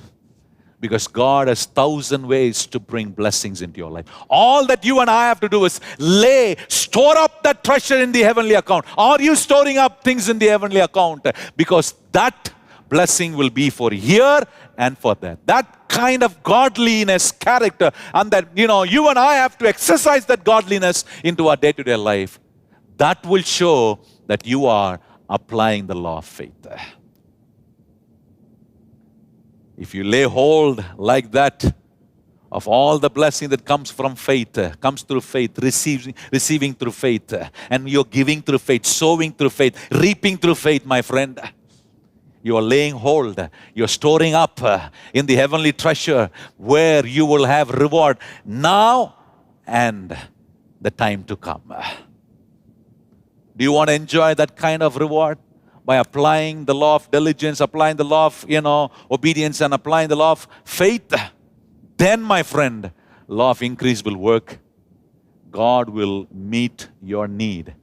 [SPEAKER 1] Because God has 1,000 ways to bring blessings into your life. All that you and I have to do is store up that treasure in the heavenly account. Are you storing up things in the heavenly account? Because that blessing will be for here and for that. That kind of godliness, character, and that, you and I have to exercise that godliness into our day-to-day life. That will show that you are applying the law of faith. If you lay hold like that of all the blessing that comes from faith, comes through faith, receiving through faith, and you're giving through faith, sowing through faith, reaping through faith, my friend, you are laying hold, you're storing up in the heavenly treasure where you will have reward now and the time to come. Do you want to enjoy that kind of reward? By applying the law of diligence, applying the law of, obedience, and applying the law of faith, then, my friend, law of increase will work. God will meet your need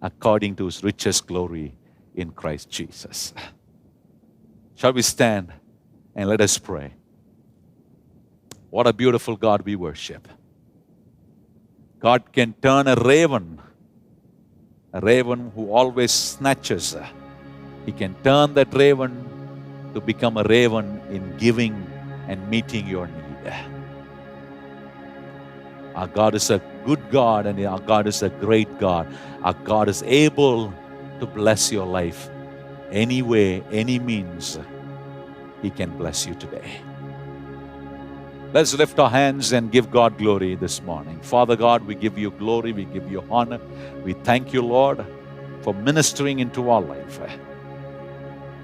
[SPEAKER 1] according to His richest glory in Christ Jesus. Shall we stand and let us pray? What a beautiful God we worship. God can turn a raven who always snatches. He can turn that raven to become a raven in giving and meeting your need. Our God is a good God, and our God is a great God. Our God is able to bless your life any way, any means. He can bless you today. Let's lift our hands and give God glory this morning. Father God, we give you glory, we give you honor. We thank you, Lord, for ministering into our life.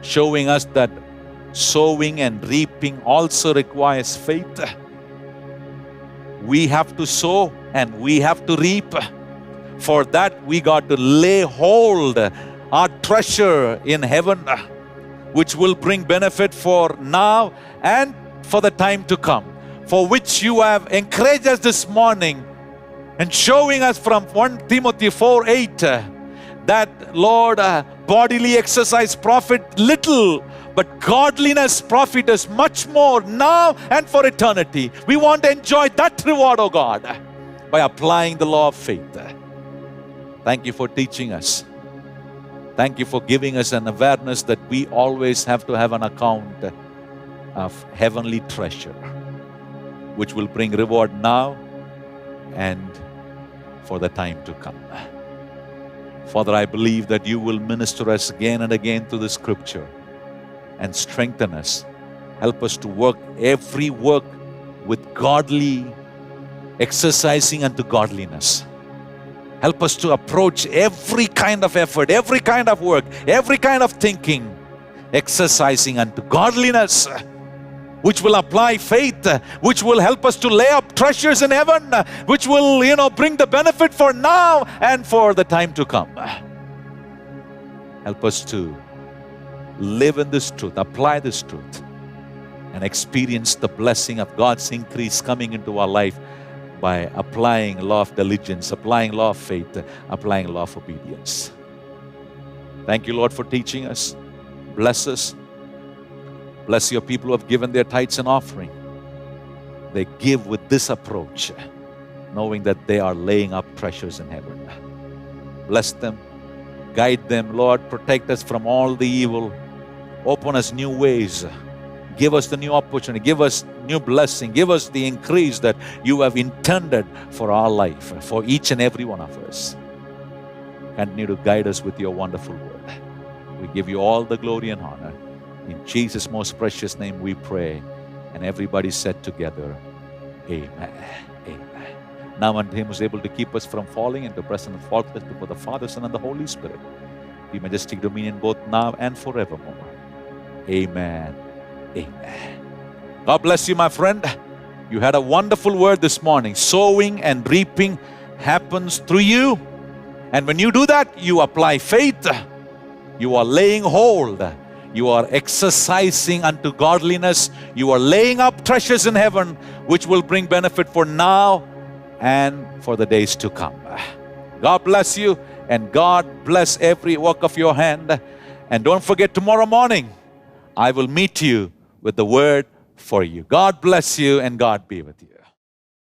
[SPEAKER 1] Showing us that Sowing and reaping also requires faith. We have to sow and we have to reap. For that, we got to lay hold our treasure in heaven, which will bring benefit for now and for the time to come, for which you have encouraged us this morning and showing us from 1 Timothy 4:8 that, Lord, bodily exercise profit little, but godliness profiteth much more now and for eternity. We want to enjoy that reward, oh God, by applying the law of faith. Thank you for teaching us. Thank you for giving us an awareness that we always have to have an account of heavenly treasure, which will bring reward now and for the time to come. Father, I believe that you will minister us again and again through the scripture and strengthen us. Help us to work every work with godly, exercising unto godliness. Help us to approach every kind of effort, every kind of work, every kind of thinking, exercising unto godliness, which will apply faith, which will help us to lay up treasures in heaven, which will, bring the benefit for now and for the time to come. Help us to live in this truth, apply this truth, and experience the blessing of God's increase coming into our life by applying law of diligence, applying law of faith, applying law of obedience. Thank you, Lord, for teaching us. Bless us. Bless your people who have given their tithes and offering. They give with this approach, knowing that they are laying up treasures in heaven. Bless them. Guide them, Lord. Protect us from all the evil. Open us new ways. Give us the new opportunity. Give us new blessing. Give us the increase that you have intended for our life, for each and every one of us. Continue to guide us with your wonderful word. We give you all the glory and honor. In Jesus' most precious name we pray. And everybody said together, Amen. Amen. Now unto him who is able to keep us from falling into the presence of faultless before the Father, Son, and the Holy Spirit, be majestic dominion both now and forevermore. Amen. Amen. God bless you, my friend. You had a wonderful word this morning. Sowing and reaping happens through you. And when you do that, you apply faith. You are laying hold. You are exercising unto godliness. You are laying up treasures in heaven, which will bring benefit for now and for the days to come. God bless you, and God bless every work of your hand. And don't forget, tomorrow morning, I will meet you with the word for you. God bless you, and God be with you.